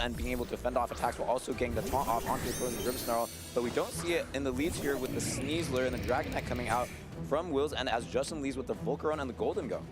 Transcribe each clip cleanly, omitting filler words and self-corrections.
and being able to fend off attacks while also getting the taunt off onto the opposing Grimmsnarl. But we don't see it in the leads here with the Sneasler and the Dragonite coming out from Will's, and as Justin leads with the Volcarona and the Golden Go.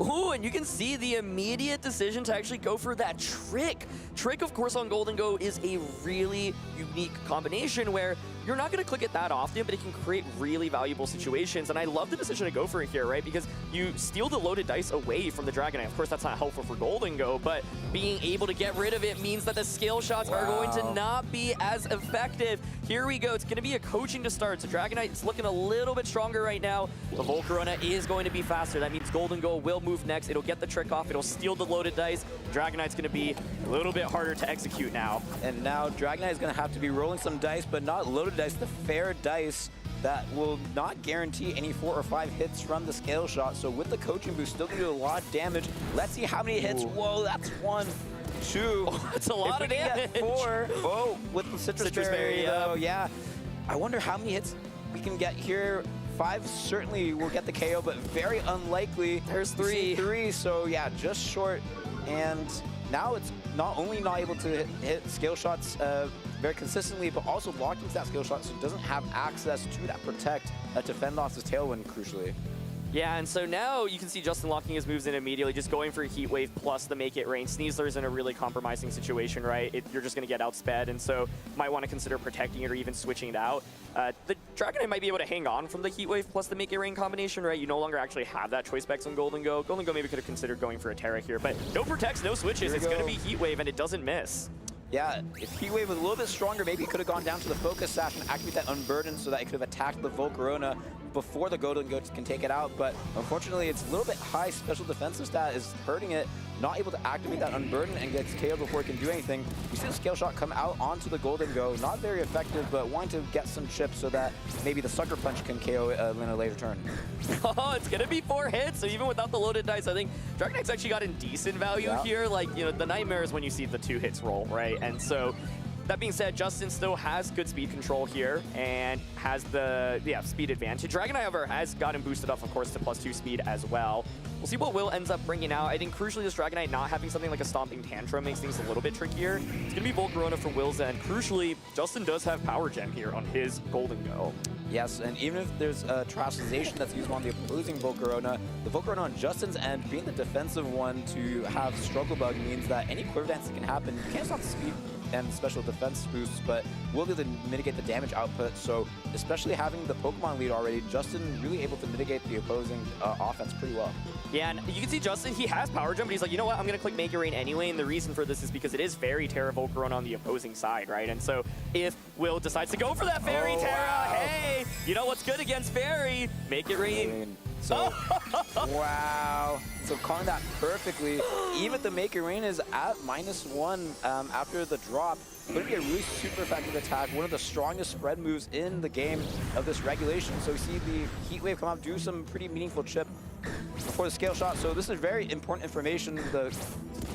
Ooh, and you can see the immediate decision to actually go for that trick. Trick, of course, on Golden Go is a really unique combination where you're not going to click it that often, but it can create really valuable situations. And I love the decision to go for it here, right? Because you steal the loaded dice away from the Dragonite. Of course, that's not helpful for Golden Go, but being able to get rid of it means that the skill shots are going to not be as effective. Here we go. It's going to be a coaching to start. So Dragonite is looking a little bit stronger right now. The Volcarona is going to be faster. That means Golden Go will move next. It'll get the trick off. It'll steal the loaded dice. Dragonite's going to be a little bit harder to execute now. And now Dragonite is going to have to be rolling some dice, but not loaded dice, the fair dice that will not guarantee any 4 or 5 hits from the scale shot. So with the coaching boost, still going to do a lot of damage. Let's see how many hits. Whoa, that's 1, 2. Oh, that's a lot of damage. 4. Oh, with the Citrus Berry, though, yeah. I wonder how many hits we can get here. 5 certainly will get the KO, but very unlikely. There's 3. 3, so yeah, just short. And now it's not only not able to hit scale shots very consistently, but also locked into that skill shot, so it doesn't have access to that protect to fend off his tailwind, crucially. Yeah, and so now you can see Justin locking his moves in immediately, just going for a Heat Wave plus the Make It Rain. Sneasler's in a really compromising situation, right? You're just going to get outsped, and so might want to consider protecting it or even switching it out. The Dragonite might be able to hang on from the Heat Wave plus the Make It Rain combination, right? You no longer actually have that choice specs on Golden Go. Golden Go maybe could have considered going for a Terra here, but no protects, no switches. It's going to be Heat Wave, and it doesn't miss. Yeah, if Heat Wave was a little bit stronger, maybe it could have gone down to the Focus Sash and activate that Unburden so that it could have attacked the Volcarona before the Golden Goats can take it out. But unfortunately, it's a little bit high special defensive stat is hurting it. Not able to activate that Unburden and gets KO'd before it can do anything. We see the Scale Shot come out onto the Golden Go. Not very effective, but wanting to get some chips so that maybe the Sucker Punch can KO it in a later turn. Oh, it's going to be 4 hits, so even without the loaded dice, I think Dragonite's actually got in decent value here. Like, you know, the nightmare is when you see the 2 hits roll, right? And so, that being said, Justin still has good speed control here and has the speed advantage. Dragonite, however, has gotten boosted up, of course, to +2 speed as well. We'll see what Will ends up bringing out. I think crucially, this Dragonite not having something like a Stomping Tantrum makes things a little bit trickier. It's going to be Volcarona from Will's end. Crucially, Justin does have Power Gem here on his Golden Go. Yes, and even if there's a Terastallization that's used on the opposing Volcarona, the Volcarona on Justin's end, being the defensive one to have Struggle Bug means that any Quiver Dance that can happen, you can't stop the speed and special defense boosts, but will be able to mitigate the damage output. So especially having the Pokemon lead already, Justin really able to mitigate the opposing offense pretty well. Yeah, and you can see Justin, he has Power Jump, but he's like, you know what, I'm going to click Make It Rain anyway, and the reason for this is because it is Fairy Terra Volcarona on the opposing side, right? And so if Will decides to go for that Fairy Terra, hey, you know what's good against Fairy? Make It Rain. So, wow. So calling that perfectly. Even the Make It Rain is at -1 after the drop. Going to be a really super effective attack. One of the strongest spread moves in the game of this regulation. So we see the Heat Wave come out, do some pretty meaningful chip before the Scale Shot. So this is very important information. The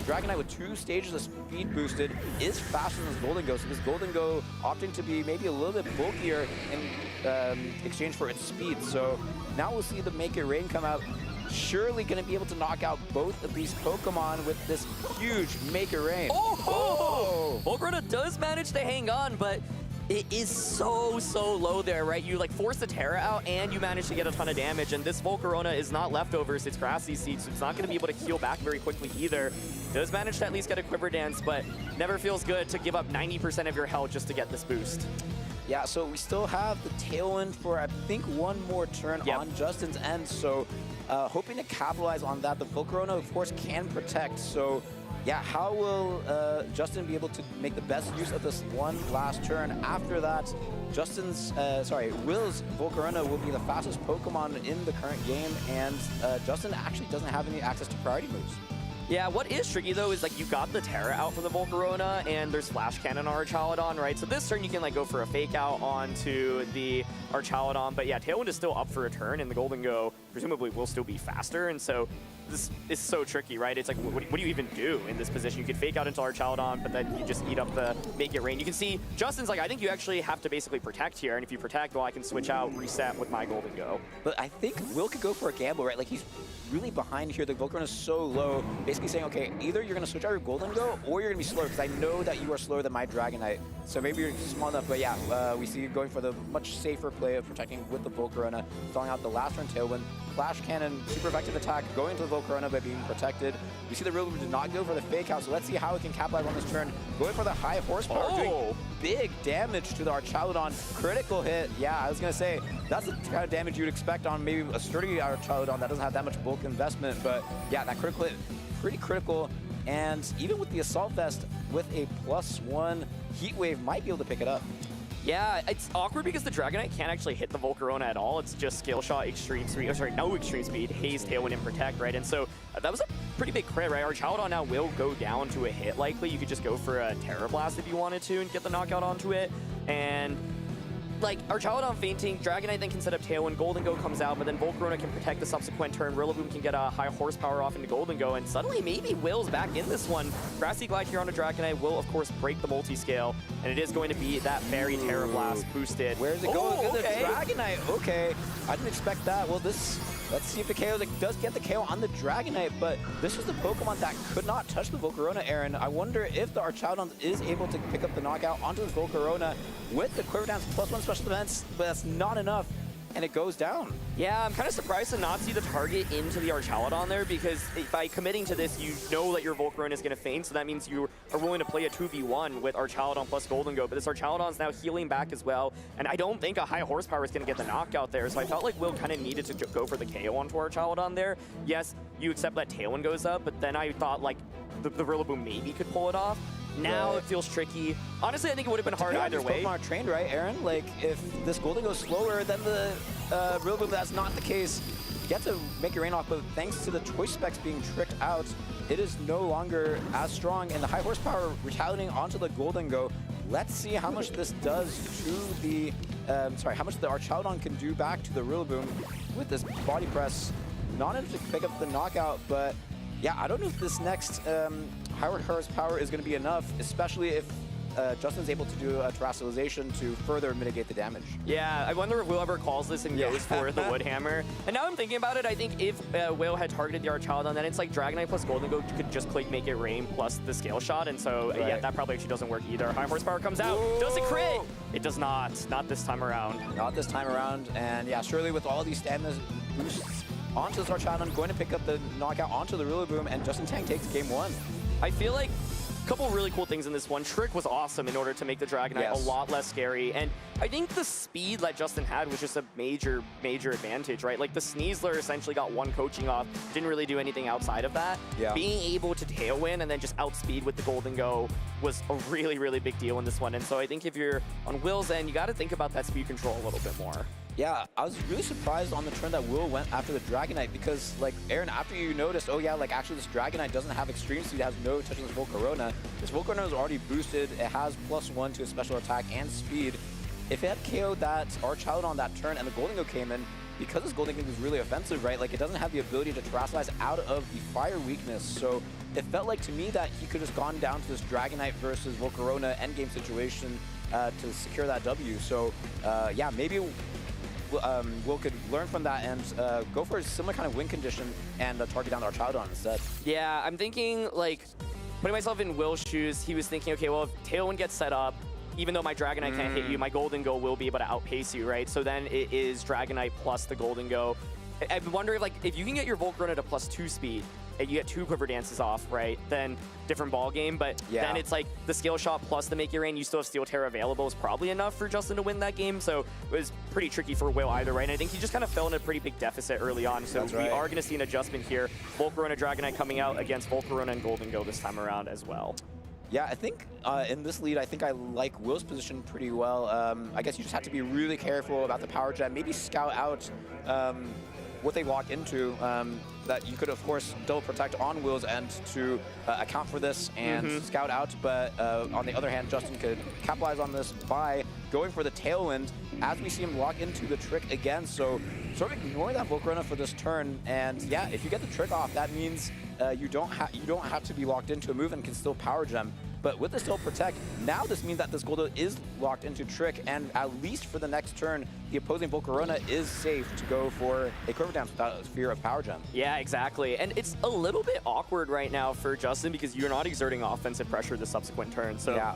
Dragonite with 2 stages of speed boosted is faster than this Golden Go. So this Golden Go opting to be maybe a little bit bulkier in exchange for its speed. So now we'll see the Make It Rain come out. Surely going to be able to knock out both of these Pokemon with this huge Make It Rain. Oh! Volcarona does manage to hang on, but it is so low there, right? You like force the Terra out and you manage to get a ton of damage, and this Volcarona is not leftovers, it's Grassy Seed, so it's not going to be able to heal back very quickly either. Does manage to at least get a Quiver Dance, but never feels good to give up 90% of your health just to get this boost. Yeah, so we still have the Tailwind for, I think, 1 more turn on Justin's end, so hoping to capitalize on that. The Volcarona, of course, can protect, so yeah, how will Justin be able to make the best use of this one last turn? After that, Will's Volcarona will be the fastest Pokemon in the current game, and Justin actually doesn't have any access to priority moves. Yeah, what is tricky though is like you got the Terra out for the Volcarona and there's Flash Cannon on Archaludon, right? So this turn you can like go for a Fake Out onto the Archaludon, but yeah, Tailwind is still up for a turn and the Golden Go presumably will still be faster, and so this is so tricky, right? It's like, what do you even do in this position? You could fake out into Archaladon, but then you just eat up the make it rain. You can see Justin's like, I think you actually have to basically protect here, and if you protect, well, I can switch out, reset with my Golden Go. But I think Will could go for a gamble, right? Like, he's really behind here. The Volcarona is so low, basically saying, okay, either you're going to switch out your Golden Go, or you're going to be slower, because I know that you are slower than my Dragonite. So maybe you're small enough, but yeah, we see you going for the much safer play of protecting with the Volcarona, throwing out the last turn Tailwind, Flash Cannon, super effective attack, going to the Volcarona by being protected. We see the Rillaboom did not go for the fake out, so let's see how it can capitalize on this turn. Going for the high horsepower, doing big damage to the Archaladon. Critical hit. Yeah, I was going to say, that's the kind of damage you'd expect on maybe a sturdy Archaladon that doesn't have that much bulk investment. But yeah, that critical hit, pretty critical. And even with the Assault Vest, with a +1, Heat Wave might be able to pick it up. Yeah, it's awkward because the Dragonite can't actually hit the Volcarona at all. It's just Scale Shot, Extreme Speed, no Extreme Speed, Haze, Tailwind, and Protect, right? And so that was a pretty big crit, right? Archaladon now will go down to a hit likely. You could just go for a Terra Blast if you wanted to and get the knockout onto it. And like, Archaladon fainting, Dragonite then can set up Tailwind, Golden Go comes out, but then Volcarona can protect the subsequent turn, Rillaboom can get a high horsepower off into Golden Go, and suddenly maybe Will's back in this one. Grassy Glide here on a Dragonite will, of course, break the multi-scale, and it is going to be that Fairy Terra Blast boosted. Where's it going? Oh, okay. The Dragonite, okay. I didn't expect that. Well, let's see if the KO does get the KO on the Dragonite, but this was the Pokemon that could not touch the Volcarona, Aaron. I wonder if the Archaladon is able to pick up the knockout onto the Volcarona with the Quiver Dance +1 special defense, but that's not enough, and it goes down. Yeah, I'm kind of surprised to not see the target into the Archaladon there, because by committing to this, you know that your Volcarona is going to faint, so that means you are willing to play a 2v1 with Archaladon plus Golden Go, but this Archaladon's now healing back as well, and I don't think a high horsepower is going to get the knockout there, so I felt like Will kind of needed to go for the KO onto Archaladon there. Yes, you accept that Tailwind goes up, but then I thought like the Rillaboom maybe could pull it off. Now it feels tricky. Honestly, I think it would have been hard either way. Pokemon are trained, right, Aaron? Like, if this Golden goes slower than the Rillaboom, that's not the case. You get to make your rain off, but thanks to the choice specs being tricked out, it is no longer as strong, and the high horsepower retaliating onto the Golden Go. Let's see how much this does to the, how much the Archaladon can do back to the Rillaboom with this body press. Not enough to pick up the knockout, but yeah, I don't know if this next higher horsepower is going to be enough, especially if Justin's able to do a terrestrialization to further mitigate the damage. Yeah, I wonder if Will ever calls this and goes for the Wood Hammer. And now I'm thinking about it, I think if Will had targeted the Archaladon, then it's like Dragonite plus Golden Go could just click Make It Rain plus the Scale Shot, and so yeah, that probably actually doesn't work either. High horsepower comes out. Whoa. Does it crit? It does not. Not this time around. Not this time around, and yeah, surely with all these stamina boosts onto this Archaladon, going to pick up the knockout onto the Rillaboom, and Justin Tang takes game 1. I feel like a couple really cool things in this one. Trick was awesome in order to make the Dragonite a lot less scary, and I think the speed that Justin had was just a major advantage, right? Like the Sneasler essentially got one coaching off, didn't really do anything outside of that. Yeah. Being able to Tailwind and then just outspeed with the Golden Go was a really big deal in this one, and so I think if you're on Will's end, you got to think about that speed control a little bit more. Yeah, I was really surprised on the turn that Will went after the Dragonite, because, like, Aaron, after you noticed, oh yeah, like, actually this Dragonite doesn't have Extreme Speed, it has no touch on this Volcarona. This Volcarona is already boosted, it has +1 to a special attack and speed. If it had KO'd that Archaladon on that turn and the Golden Go came in, because this Golden Go is really offensive, right, like, it doesn't have the ability to terrestrialize out of the fire weakness, so it felt like to me that he could have just gone down to this Dragonite versus Volcarona endgame situation to secure that W. So, yeah, maybe Will could learn from that and go for a similar kind of win condition and target down the Archaladon instead. Yeah, I'm thinking, like, putting myself in Will's shoes, he was thinking, okay, well, if Tailwind gets set up, even though my Dragonite can't hit you, my Golden Go will be able to outpace you, right? So then it is Dragonite plus the Golden Go. I wonder if, like, if you can get your Volcarona to +2 speed, and you get 2 Quiver Dances off, right? Then different ball game, but then it's like the Scale Shot plus the Make It Rain, you still have Steel Terra available is probably enough for Justin to win that game, so it was pretty tricky for Will either, right? And I think he just kind of fell in a pretty big deficit early on, so we are going to see an adjustment here. Volcarona Dragonite coming out against Volcarona and Golden Go this time around as well. Yeah, I think in this lead, I think I like Will's position pretty well. I guess you just have to be really careful about the power gen, maybe scout out what they lock into, that you could, of course, double protect on Will's end to account for this and scout out, but on the other hand, Justin could capitalize on this by going for the Tailwind as we see him lock into the trick again. So sort of ignore that Volcarona for this turn. And yeah, if you get the trick off, that means you don't have to be locked into a move and can still power gem. But with the Still Protect, now this means that this Goldo is locked into Trick, and at least for the next turn, the opposing Volcarona is safe to go for a Quiver Dance without fear of Power Gem. Yeah, exactly. And it's a little bit awkward right now for Justin because you're not exerting offensive pressure the subsequent turn. So yeah.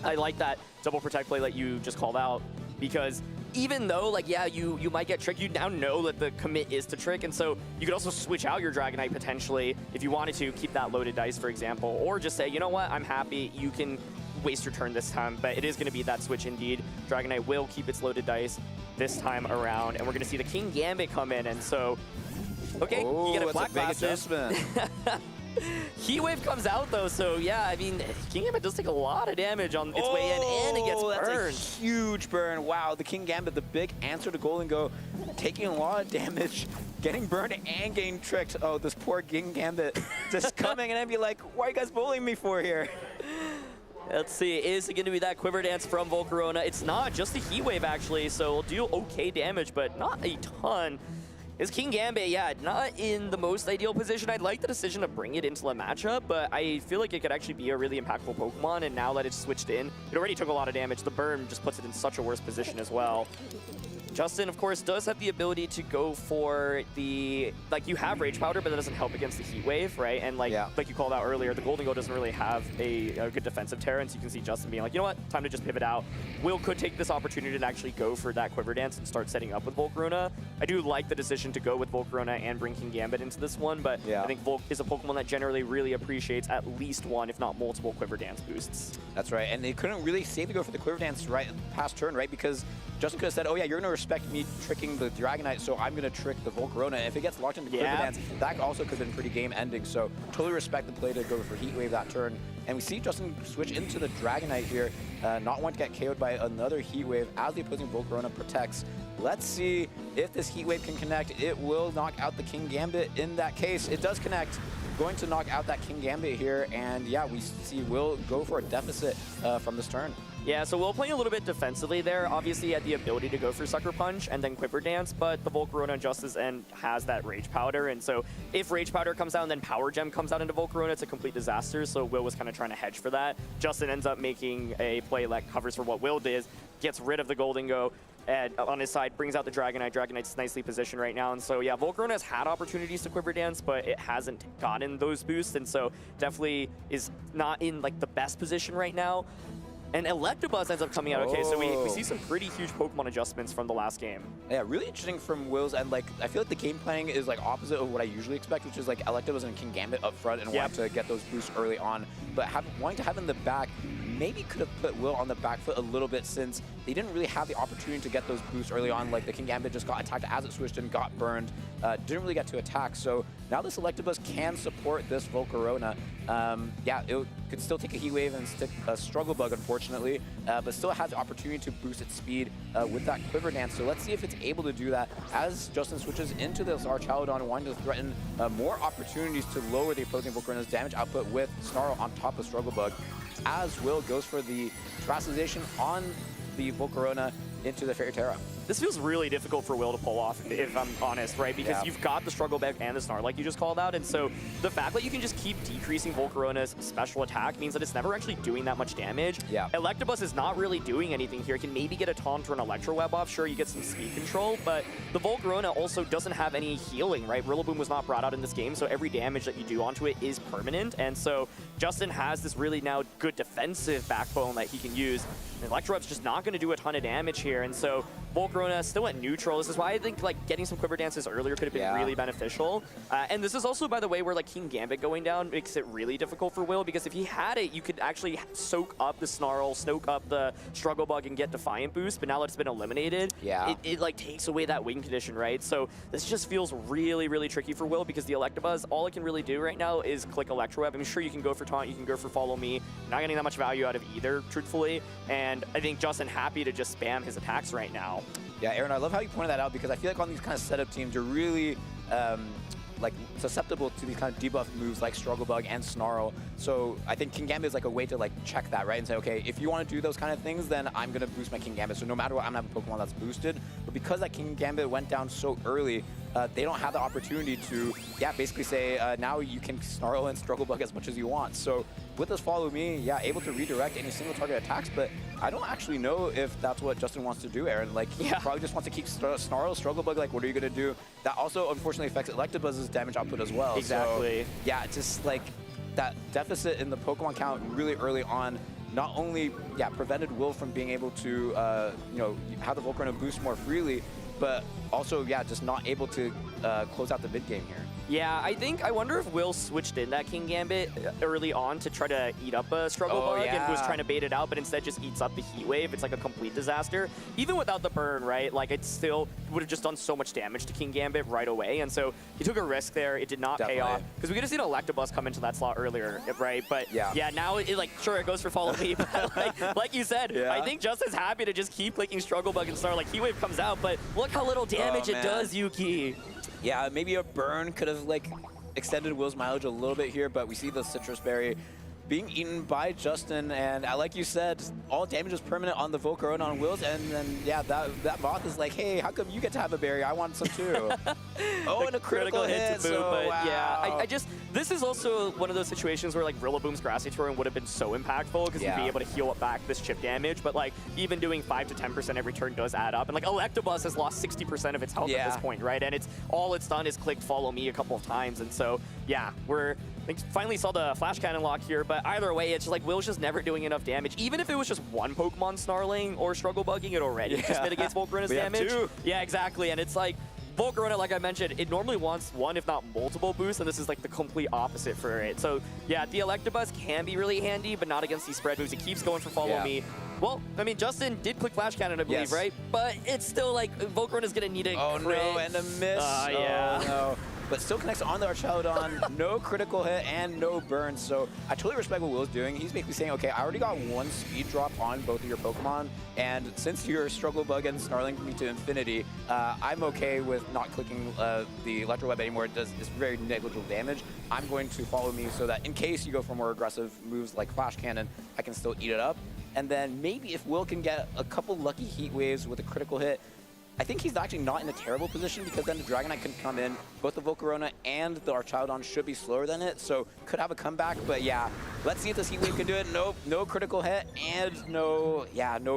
I like that double Protect play that you just called out, because even though, like, yeah, you might get Trick, you now know that the commit is to Trick, and so you could also switch out your Dragonite potentially if you wanted to, keep that loaded dice, for example, or just say, you know what, I'm happy, you can waste your turn this time, but it is going to be that switch indeed. Dragonite will keep its loaded dice this time around, and we're going to see the King Gambit come in, and so, okay, you get a Black Glasses. Heat Wave comes out though, so yeah, I mean, King Gambit does take a lot of damage on its way in, and it gets burned. That's a huge burn. Wow, the King Gambit, the big answer to Golden Go, taking a lot of damage, getting burned and getting tricked. Oh, this poor King Gambit just coming and I'd be like, why are you guys bullying me for here? Let's see, is it going to be that Quiver Dance from Volcarona? It's not, just the Heat Wave actually, so it'll do okay damage, but not a ton. Is King Gambit, yeah, not in the most ideal position. I'd like the decision to bring it into the matchup, but I feel like it could actually be a really impactful Pokemon, and now that it's switched in, it already took a lot of damage. The burn just puts it in such a worse position as well. Justin, of course, does have the ability to go for the, like, you have Rage Powder, but that doesn't help against the Heat Wave, right? And like you called out earlier, the Golden Go doesn't really have a good defensive Terran, so you can see Justin being like, you know what, time to just pivot out. Will could take this opportunity to actually go for that Quiver Dance and start setting up with Volcarona. I do like the decision to go with Volcarona and bring King Gambit into this one, but I think Volc is a Pokemon that generally really appreciates at least one, if not multiple, Quiver Dance boosts. That's right, and they couldn't really safely go for the Quiver Dance right past turn, right? Because Justin could have said, oh yeah, you're going to respect me tricking the Dragonite, so I'm going to trick the Volcarona. If it gets locked into Quiver Dance, that also could have been pretty game-ending. So totally respect the play to go for Heat Wave that turn. And we see Justin switch into the Dragonite here, not want to get KO'd by another Heat Wave as the opposing Volcarona protects. Let's see if this Heat Wave can connect. It will knock out the King Gambit. In that case, it does connect. Going to knock out that King Gambit here, and yeah, we see Will go for a deficit from this turn. Yeah, so Will playing a little bit defensively there. Obviously, he had the ability to go for Sucker Punch and then Quiver Dance, but the Volcarona Justice End has that Rage Powder, and so if Rage Powder comes out and then Power Gem comes out into Volcarona, it's a complete disaster, so Will was kind of trying to hedge for that. Justin ends up making a play that covers for what Will did, gets rid of the Golden Go, and on his side brings out the Dragonite. Dragonite's nicely positioned right now, and so yeah, Volcarona has had opportunities to Quiver Dance, but it hasn't gotten those boosts, and so definitely is not in like the best position right now. And Electabuzz ends up coming out okay, so we see some pretty huge Pokemon adjustments from the last game. Yeah, really interesting from Will's end. Like, I feel like the game planning is like opposite of what I usually expect, which is like Electabuzz and King Gambit up front and want to get those boosts early on. But wanting to have in the back maybe could have put Will on the back foot a little bit, since they didn't really have the opportunity to get those boosts early on. Like the King Gambit just got attacked as it switched and got burned. Didn't really get to attack. So now this Electabuzz can support this Volcarona. Yeah, it could still take a Heat Wave and stick a Struggle Bug, unfortunately, but still has the opportunity to boost its speed with that Quiver Dance. So let's see if it's able to do that as Justin switches into this Archaludon, wanting to threaten more opportunities to lower the opposing Volcarona's damage output with Snarl on top of Struggle Bug, as Will goes for the Terastallization on the Volcarona into the Fairy Terra. This feels really difficult for Will to pull off, if I'm honest, right? Because you've got the Struggle Bug and the Snarl, like you just called out, and so the fact that you can just keep decreasing Volcarona's special attack means that it's never actually doing that much damage. Electabuzz is not really doing anything here. It can maybe get a Taunt or an Electro Web off. Sure, you get some speed control, but the Volcarona also doesn't have any healing, right? Rillaboom was not brought out in this game, so every damage that you do onto it is permanent, and so Justin has this really now good defensive backbone that he can use. And Electro Web's just not going to do a ton of damage here, and so Volcarona still at neutral. This is why I think like getting some Quiver Dances earlier could have been really beneficial. And this is also, by the way, where like King Gambit going down makes it really difficult for Will, because if he had it, you could actually soak up the Snarl, soak up the Struggle Bug, and get Defiant Boost. But now that it's been eliminated, it like takes away that wing condition, right? So this just feels really, really tricky for Will, because the Electabuzz, all it can really do right now is click Electro Web. I'm sure you can go for Taunt, you can go for Follow Me. Not getting that much value out of either, truthfully. And I think Justin happy to just spam his attacks right now. Yeah, Aaron, I love how you pointed that out, because I feel like on these kind of setup teams, you're really like susceptible to these kind of debuff moves like Struggle Bug and Snarl. So I think Kingambit is like a way to like check that, right? And say, okay, if you want to do those kind of things, then I'm gonna boost my Kingambit. So no matter what, I'm gonna have a Pokemon that's boosted. But because that Kingambit went down so early, they don't have the opportunity to, basically say, now you can Snarl and Struggle Bug as much as you want. So with this Follow Me, able to redirect any single target attacks, but I don't actually know if that's what Justin wants to do, Aaron. Like, he probably just wants to keep Snarl, Struggle Bug, like, what are you going to do? That also, unfortunately, affects Electabuzz's damage output as well. Exactly. So, just, like, that deficit in the Pokemon count really early on not only, prevented Will from being able to, you know, have the Volcarona boost more freely, but also, just not able to close out the mid game here. Yeah, I wonder if Will switched in that Kingambit early on to try to eat up a Struggle Bug and was trying to bait it out, but instead just eats up the Heat Wave. It's like a complete disaster. Even without the burn, right? Like, it still would have just done so much damage to Kingambit right away. And so he took a risk there. It did not pay off. Because we could have seen Electabuzz come into that slot earlier, right? But now it like, sure, it goes for Follow Me. But like you said, I think Justin's happy to just keep clicking Struggle Bug and Snarl. Like, Heat Wave comes out, but look how little damage it does, Yuki. Yeah, maybe a burn could have like extended Will's mileage a little bit here, but we see the Citrus Berry being eaten by Justin, and like you said, all damage is permanent on the Volcarona on Will's, and then that Moth is like, hey, how come you get to have a berry? I want some too. Oh, and a critical hit. To boot, so, but wow. I just, this is also one of those situations where like Rillaboom's Grassy Torrent would have been so impactful because you'd be able to heal back this chip damage, but like even doing 5 to 10% every turn does add up, and like Electabuzz has lost 60% of its health at this point, right? And all it's done is click Follow Me a couple of times, and so I think finally saw the Flash Cannon lock here, but either way, it's just like Will's just never doing enough damage. Even if it was just one Pokemon snarling or Struggle Bugging, it already just mitigates Volcarona's damage. Yeah, exactly. And it's like, Volcarona, like I mentioned, it normally wants one, if not multiple boosts, and this is like the complete opposite for it. So yeah, the Electabuzz can be really handy, but not against these spread moves. It keeps going for Follow Me. Well, I mean, Justin did click Flash Cannon, I believe, right? But it's still like, Volcarona's gonna need a crit. No, and a miss. Yeah. Oh, no. But still connects on the Archelodon, no critical hit and no burn. So I totally respect what Will's doing. He's basically saying, okay, I already got one speed drop on both of your Pokemon, and since your Struggle Bug and Snarling me to infinity, I'm okay with not clicking the Electro Web anymore. It does this very negligible damage. I'm going to Follow Me so that in case you go for more aggressive moves like Flash Cannon, I can still eat it up. And then maybe if Will can get a couple lucky Heat Waves with a critical hit, I think he's actually not in a terrible position because then the Dragonite can come in. Both the Volcarona and the Archelodon should be slower than it, so could have a comeback. But yeah, let's see if this Heat Wave can do it. Nope, no critical hit and no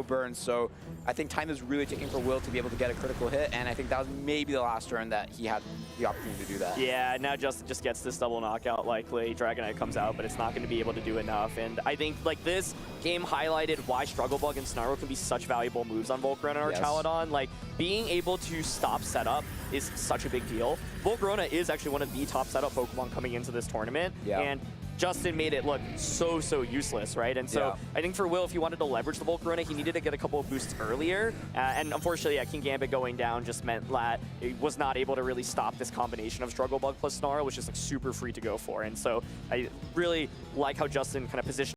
burn. So I think time is really ticking for Will to be able to get a critical hit, and I think that was maybe the last turn that he had the opportunity to do that. Yeah, now Justin just gets this double knockout likely. Dragonite comes out, but it's not going to be able to do enough. And I think like this game highlighted why Struggle Bug and Snarl can be such valuable moves on Volcarona or Archelodon. Like, being able to stop setup is such a big deal. Volcarona is actually one of the top setup Pokemon coming into this tournament, and Justin made it look so useless, right? And so I think for Will, if he wanted to leverage the Volcarona, he needed to get a couple of boosts earlier. And unfortunately, Kingambit going down just meant that it was not able to really stop this combination of Struggle Bug plus Snarl, which is like super free to go for. And so I really like how Justin kind of positioned